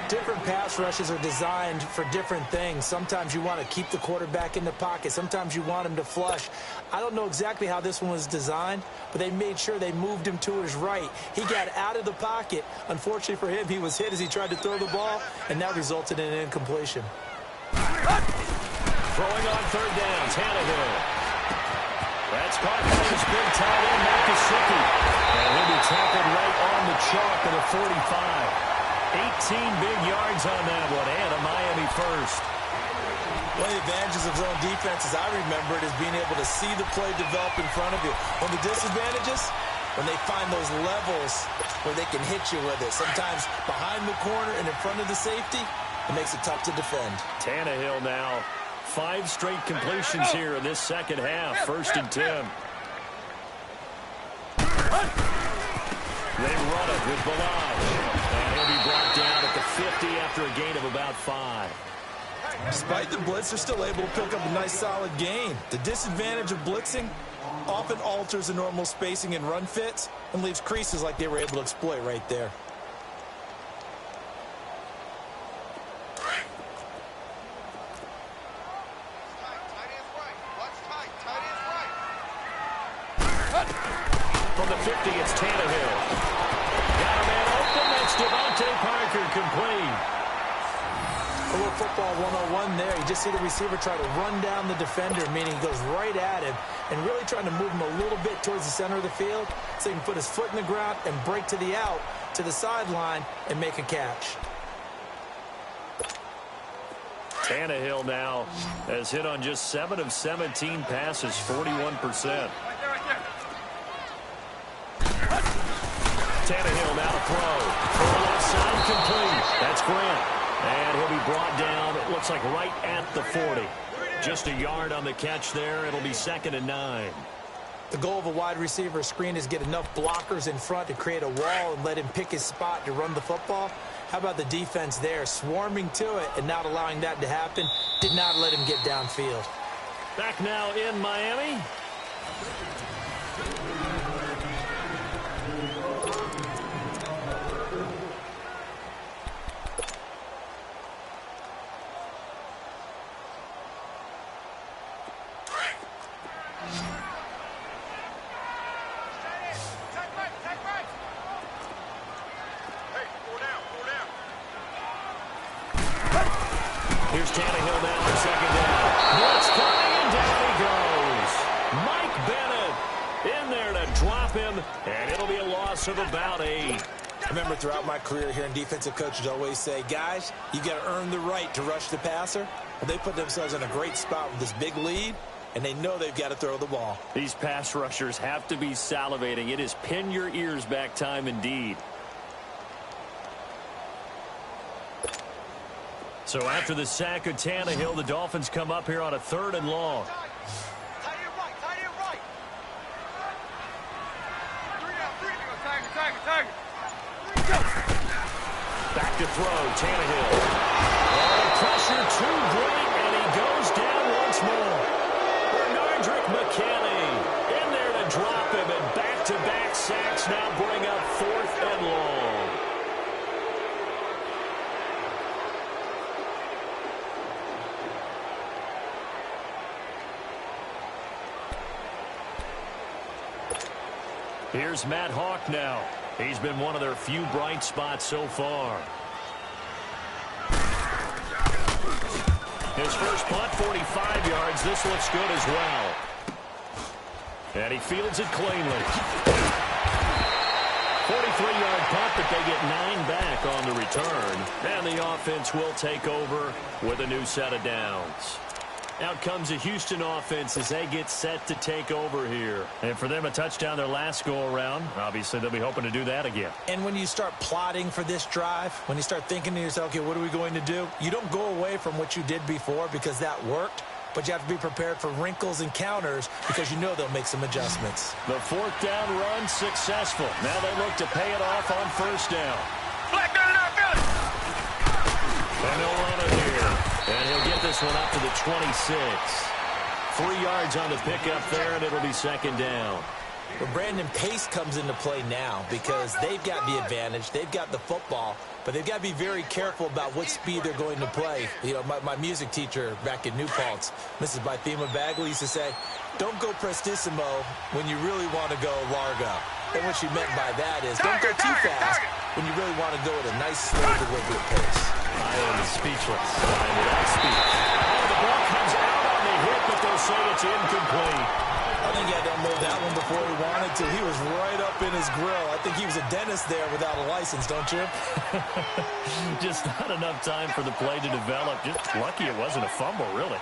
Different pass rushes are designed for different things. Sometimes you want to keep the quarterback in the pocket. Sometimes you want him to flush. I don't know exactly how this one was designed, but they made sure they moved him to his right. He got out of the pocket. Unfortunately for him, he was hit as he tried to throw the ball, and that resulted in an incompletion. Throwing on 3rd down, Tannehill. That's caught by his big tight end, Nakasuki. And he'll be tackled right on the chalk of the 45. 18 big yards on that one, and a Miami first. One of the advantages of zone defense, as I remember it, is being able to see the play develop in front of you. One of the disadvantages, when they find those levels where they can hit you with it, sometimes behind the corner and in front of the safety, it makes it tough to defend. Tannehill now, 5 straight completions here in this second half. 1st and 10. They run it with Balaj. And he'll be brought down at the 50 after a gain of about 5. Despite the blitz, they're still able to pick up a nice solid gain. The disadvantage of blitzing often alters the normal spacing and run fits and leaves creases like they were able to exploit right there. From the 50, it's Tannehill. Got a man open. That's Devontae Parker complete. A little football 101 there. You just see the receiver try to run down the defender, meaning he goes right at him and really trying to move him a little bit towards the center of the field so he can put his foot in the ground and break to the out, to the sideline, and make a catch. Tannehill now has hit on just 7 of 17 passes, 41%. Tannehill now to throw. Full left side complete. That's Grant. And he'll be brought down, it looks like right at the 40. Just a yard on the catch there. It'll be 2nd and 9. The goal of a wide receiver screen is get enough blockers in front to create a wall and let him pick his spot to run the football. How about the defense there, swarming to it and not allowing that to happen? Did not let him get downfield. Back now in Miami. Here's Tannehill now on 2nd down. Blitz coming, and down he goes. Mike Bennett in there to drop him, and it'll be a loss of about 8. remember throughout my career here in defensive coaches always say, guys, you got to earn the right to rush the passer. Well, they put themselves in a great spot with this big lead, and they know they've got to throw the ball. These pass rushers have to be salivating. It is pin your ears back time indeed. So after the sack of Tannehill, the Dolphins come up here on a 3rd and long. Tight end right, tight end right. 3 down, 3 to go, Tiger. Back to throw, Tannehill. Oh, pressure too great, and he goes down once more. Bernardrick McKinney in there to drop him, and back-to-back sacks now bring up 4th and long. Here's Matt Hawk now. He's been one of their few bright spots so far. His first punt, 45 yards. This looks good as well. And he fields it cleanly. 43-yard punt, but they get 9 back on the return. And the offense will take over with a new set of downs. Out comes the Houston offense as they get set to take over here. And for them, a touchdown their last go-around. Obviously, they'll be hoping to do that again. And when you start plotting for this drive, when you start thinking to yourself, okay, what are we going to do? You don't go away from what you did before because that worked, but you have to be prepared for wrinkles and counters because you know they'll make some adjustments. The 4th down run successful. Now they look to pay it off on 1st down. Black gun, not good. And they'll run it here. And he'll get this one up to the 26. 3 yards on the pickup there, and it'll be 2nd down. Well, Brandon, pace comes into play now because they've got the advantage. They've got the football, but they've got to be very careful about what speed they're going to play. You know, my music teacher back in New Paltz, Mrs. Bythema Bagley, used to say, don't go prestissimo when you really want to go largo. And what she meant by that is don't go too fast when you really want to go at a nice, slow, deliberate pace. I am speechless. I'm without speech. Oh, the ball comes out on the hit, but they'll say it's incomplete. I think he had to unload that one before he wanted to. He was right up in his grill. I think he was a dentist there without a license, don't you? Just not enough time for the play to develop. Just lucky it wasn't a fumble, really.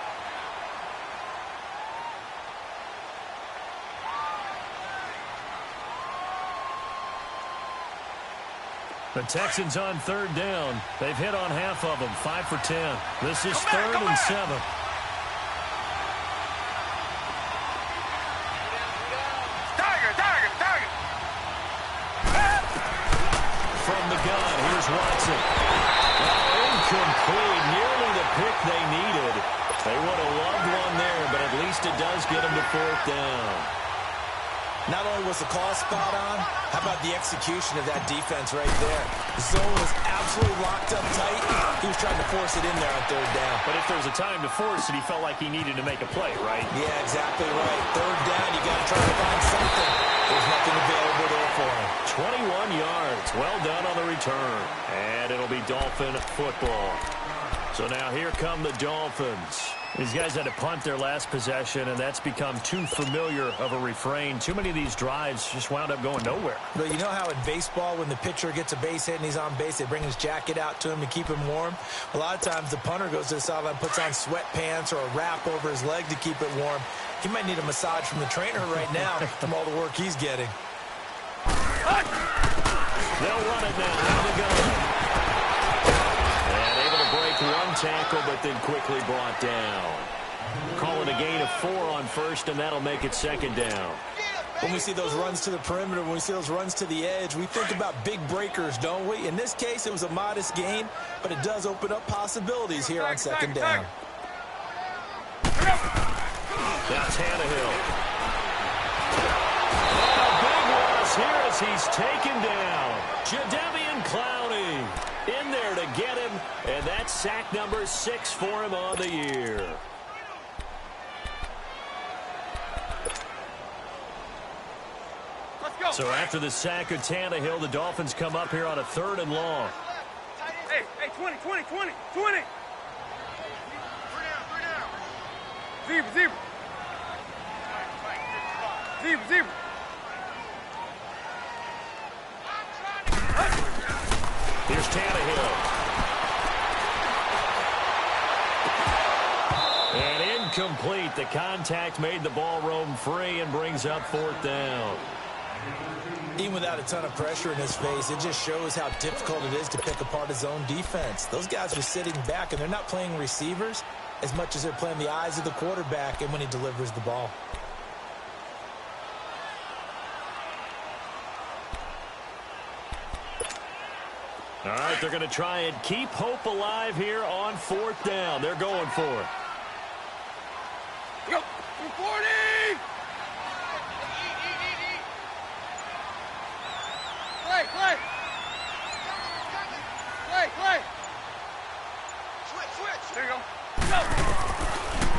The Texans on 3rd down. They've hit on half of them, 5 for 10. This is 3rd and 7. Tiger. From the gun, here's Watson. Incomplete, nearly the pick they needed. They would have loved one there, but at least it does get them to 4th down. Not only was the call spot on, how about the execution of that defense right there? The zone was absolutely locked up tight. He was trying to force it in there on 3rd down. But if there was a time to force it, he felt like he needed to make a play, right? Yeah, exactly right. 3rd down, you got to try to find something. There's nothing available there for him. 21 yards. Well done on the return. And it'll be Dolphin football. So now here come the Dolphins. These guys had to punt their last possession, and that's become too familiar of a refrain. Too many of these drives just wound up going nowhere. But you know how in baseball, when the pitcher gets a base hit and he's on base, they bring his jacket out to him to keep him warm? A lot of times the punter goes to the sideline, puts on sweatpants or a wrap over his leg to keep it warm. He might need a massage from the trainer right now from all the work he's getting. They'll run it now. Out of the gun. And able to break one tackle, but then quickly brought down. Call it a gain of 4 on 1st, and that'll make it 2nd down. When we see those runs to the perimeter, when we see those runs to the edge, we think about big breakers, don't we? In this case, it was a modest gain, but it does open up possibilities here on 2nd down. Now Tannehill. Oh, big loss here as he's taken down. Jadeveon Clowney in there to get him, and that's sack number 6 for him on the year. Let's go. So after the sack of Tannehill, the Dolphins come up here on a 3rd and long. Hey, 20. 3 down. Zebra. Here's Tannehill. And incomplete. The contact made the ball roam free and brings up 4th down. Even without a ton of pressure in his face, it just shows how difficult it is to pick apart his own defense. Those guys are sitting back, and they're not playing receivers as much as they're playing the eyes of the quarterback and when he delivers the ball. All right, they're going to try and keep hope alive here on 4th down. They're going for it. Go! 40! Play! Switch! There you go. Go!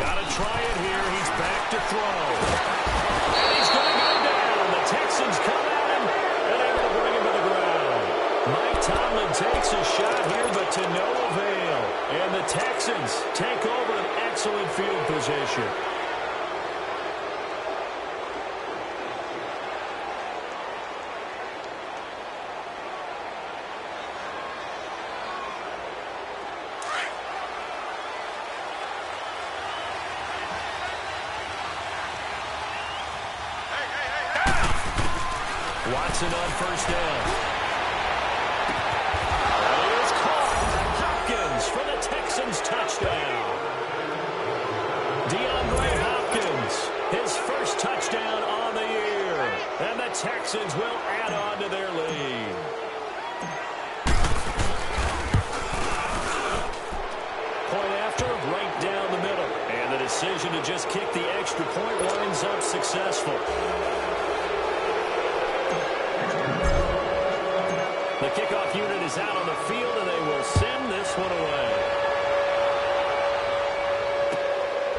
Got to try it here. He's back to throw. And he's going to go down. The Texans come at him, and they're going to bring him to the ground. Mike Tomlin takes a shot here, but to no avail. And the Texans take over an excellent field position. Watson on 1st down. That is caught. Hopkins for the Texans touchdown. DeAndre Hopkins, his first touchdown on the year. And the Texans will add on to their lead. Point after, right down the middle. And the decision to just kick the extra point winds up successful. The kickoff unit is out on the field, and they will send this one away.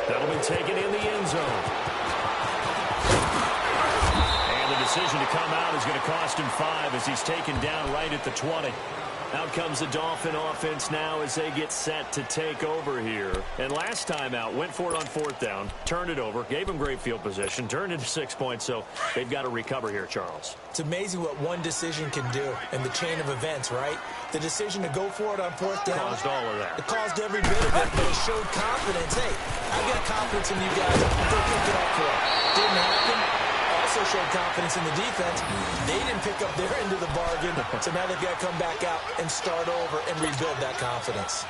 That'll be taken in the end zone. And the decision to come out is going to cost him 5 as he's taken down right at the 20. Out comes the Dolphin offense now as they get set to take over here. And last time out, went for it on 4th down, turned it over, gave him great field position, turned into 6 points, so they've got to recover here, Charles. It's amazing what one decision can do in the chain of events, right? The decision to go for it on 4th down. Caused all of that. It caused every bit of it, but it showed confidence. Hey, I've got confidence in you guys. Go pick it up for it. Didn't happen. Also showed confidence in the defense. They didn't pick up their end of the bargain, so now they've got to come back out and start over and rebuild that confidence.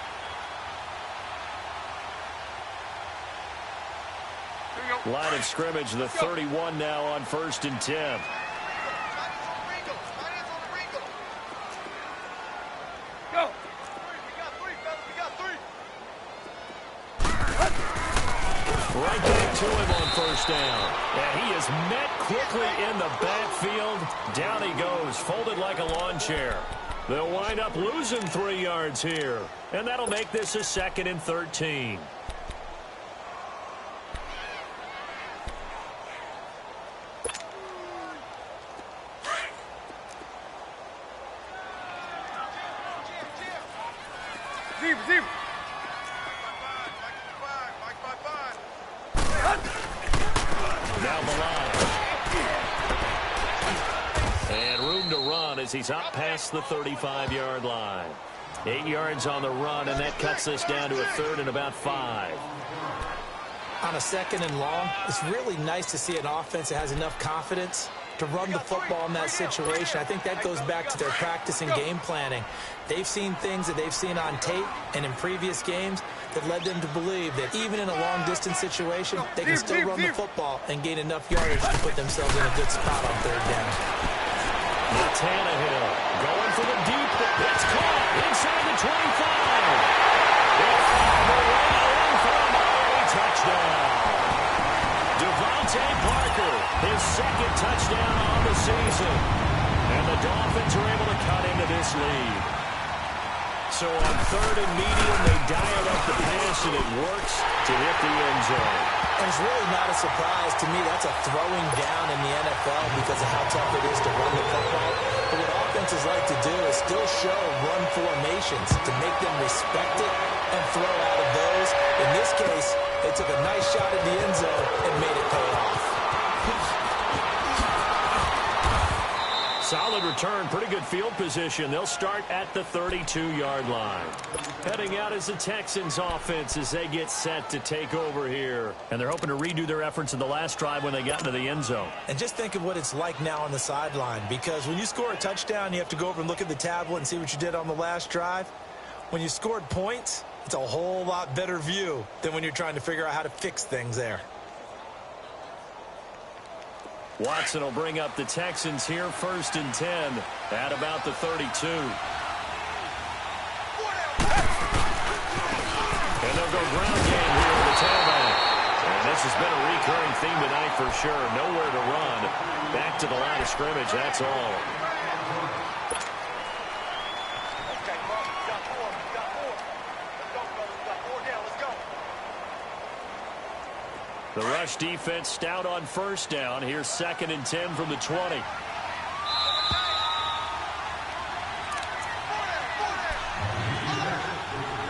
Line of scrimmage, the 31 now on 1st and 10. Go! Right back to him on 1st down. And he is met quickly in the backfield. Down he goes, folded like a lawn chair. They'll wind up losing 3 yards here. And that'll make this a 2nd and 13. Receiver! Down the line. And room to run as he's up past the 35-yard line. 8 yards on the run, and that cuts us down to a 3rd and about 5. On a 2nd and long, it's really nice to see an offense that has enough confidence to run the football in that situation. I think that goes back to their practice and game planning. They've seen things that they've seen on tape and in previous games that led them to believe that even in a long-distance situation, they can still run the football and gain enough yardage to put themselves in a good spot on 3rd down. Now Tannehill going for the deep. It's caught inside the 25. It's away for a Miami touchdown. Devontae Parker, his 2nd touchdown on the season. And the Dolphins are able to cut into this lead. So on 3rd and medium, they dial up the pass, and it works to hit the end zone. And it's really not a surprise to me. That's a throwing down in the NFL because of how tough it is to run the football. But what offenses like to do is still show run formations to make them respect it and throw out of those. In this case, they took a nice shot at the end zone and made it pay off. Solid return, pretty good field position. They'll start at the 32-yard line. Heading out is the Texans offense as they get set to take over here. And they're hoping to redo their efforts in the last drive when they got into the end zone. And just think of what it's like now on the sideline, because when you score a touchdown, you have to go over and look at the tablet and see what you did on the last drive. When you scored points, it's a whole lot better view than when you're trying to figure out how to fix things there. Watson will bring up the Texans here, 1st and 10 at about the 32. And they'll go ground game here with the tailback. And this has been a recurring theme tonight for sure. Nowhere to run. Back to the line of scrimmage, that's all. Okay, Mark, we got four. Let's go, fellas. We got 4 down. Let's go. The rush defense stout on 1st down. Here's 2nd and 10 from the 20.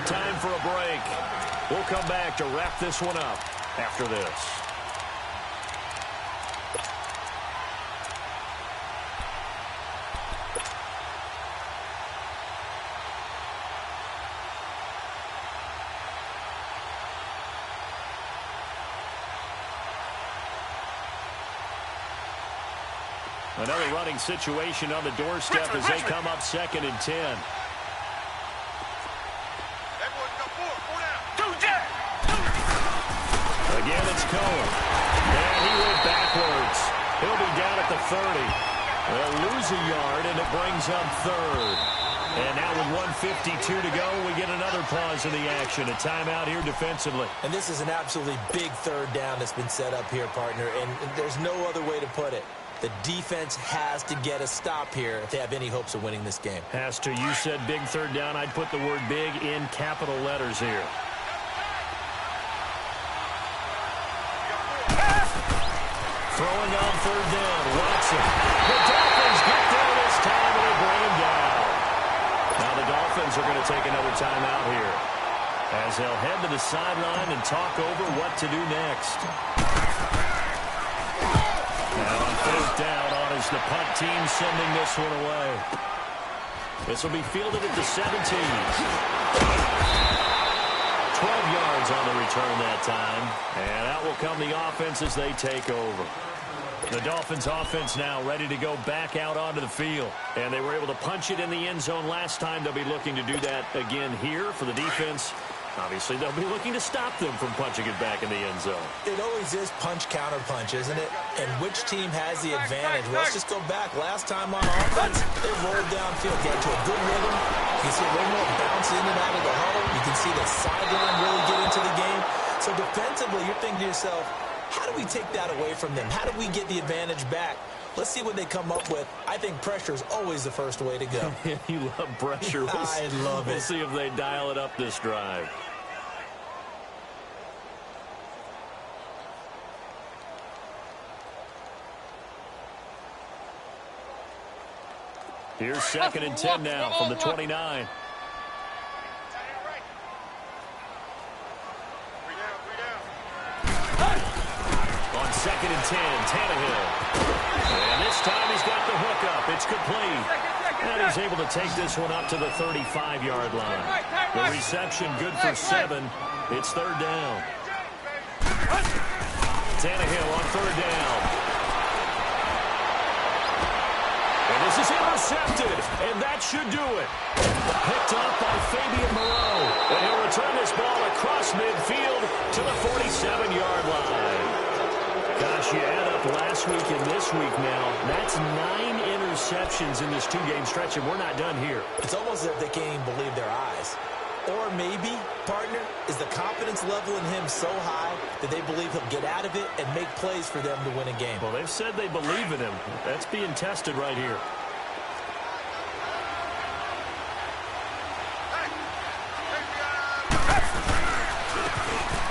Time for a break. We'll come back to wrap this one up after this. Another running situation on the doorstep as they come up 2nd and 10. Everyone got 4 down. 2 down. Again, it's Cohen. And he went backwards. He'll be down at the 30. They'll lose a yard, and it brings up 3rd. And now with 1:52 to go, we get another pause in the action. A timeout here defensively. And this is an absolutely big 3rd down that's been set up here, partner, and there's no other way to put it. The defense has to get a stop here if they have any hopes of winning this game. Has to. You said big 3rd down. I'd put the word big in capital letters here. Throwing on 3rd down. Watson. The Dolphins get there this time, and they bring him down. Now the Dolphins are going to take another timeout here as they'll head to the sideline and talk over what to do next. Now on 4th down, on is the punt team sending this one away. This will be fielded at the 17. 12 yards on the return that time. And out will come the offense as they take over. The Dolphins offense now ready to go back out onto the field. And they were able to punch it in the end zone last time. They'll be looking to do that again here for the defense. Obviously, they'll be looking to stop them from punching it back in the end zone. It always is punch-counter-punch, isn't it? And which team has the advantage? Well, let's just go back. Last time on offense, they rolled downfield, get to a good rhythm. You can see a little more bounce in and out of the huddle. You can see the sideline really get into the game. So defensively, you're thinking to yourself, how do we take that away from them? How do we get the advantage back? Let's see what they come up with. I think pressure is always the first way to go. You love pressure. I love it. We'll see if they dial it up this drive. Here's 2nd and 10 now from the 29. On 2nd and 10, Tannehill. And this time he's got the hook up. It's complete. And he's able to take this one up to the 35-yard line. The reception good for 7. It's 3rd down. Tannehill on 3rd down. And this is intercepted, and that should do it. Picked up by Fabian Moreau. And he'll return this ball across midfield to the 47-yard line. Gosh, you add up last week and this week now. That's 9 interceptions in this 2-game stretch, and we're not done here. It's almost as if they can't even believe their eyes. Or maybe, partner, is the confidence level in him so high that they believe he'll get out of it and make plays for them to win a game. Well, they've said they believe in him. That's being tested right here.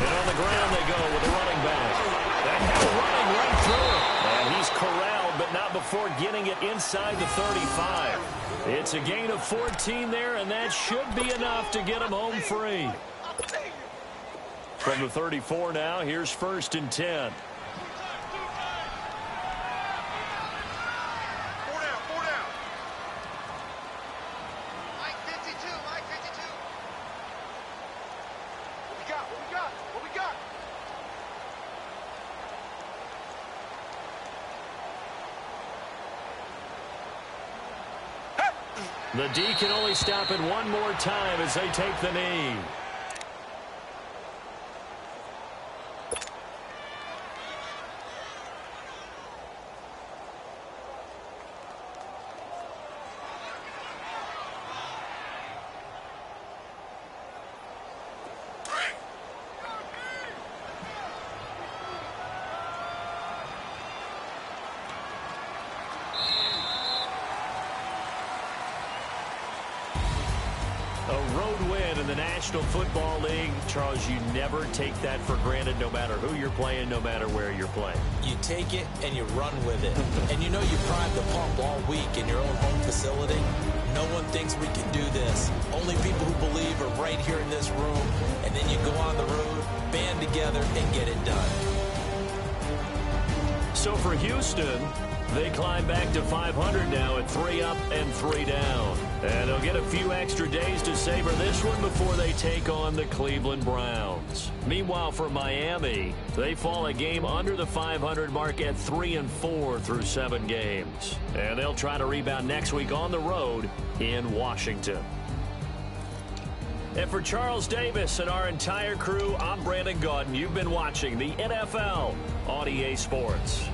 And on the ground they go with the running back. That hell running right through him. And he's corralled, but not before getting it inside the 35. It's a gain of 14 there, and that should be enough to get him home free. From the 34 now, here's 1st and 10. 4 down. The D can only stop it one more time as they take the knee. A road win in the National Football League. Charles, you never take that for granted no matter who you're playing, no matter where you're playing. You take it and you run with it. And you know you primed the pump all week in your own home facility. No one thinks we can do this. Only people who believe are right here in this room. And then you go on the road, band together, and get it done. So for Houston, they climb back to 500 now at 3 up and 3 down. And they'll get a few extra days to savor this one before they take on the Cleveland Browns. Meanwhile, for Miami, they fall a game under the 500 mark at 3-4 through 7 games. And they'll try to rebound next week on the road in Washington. And for Charles Davis and our entire crew, I'm Brandon Gaudin. You've been watching the NFL on EA Sports.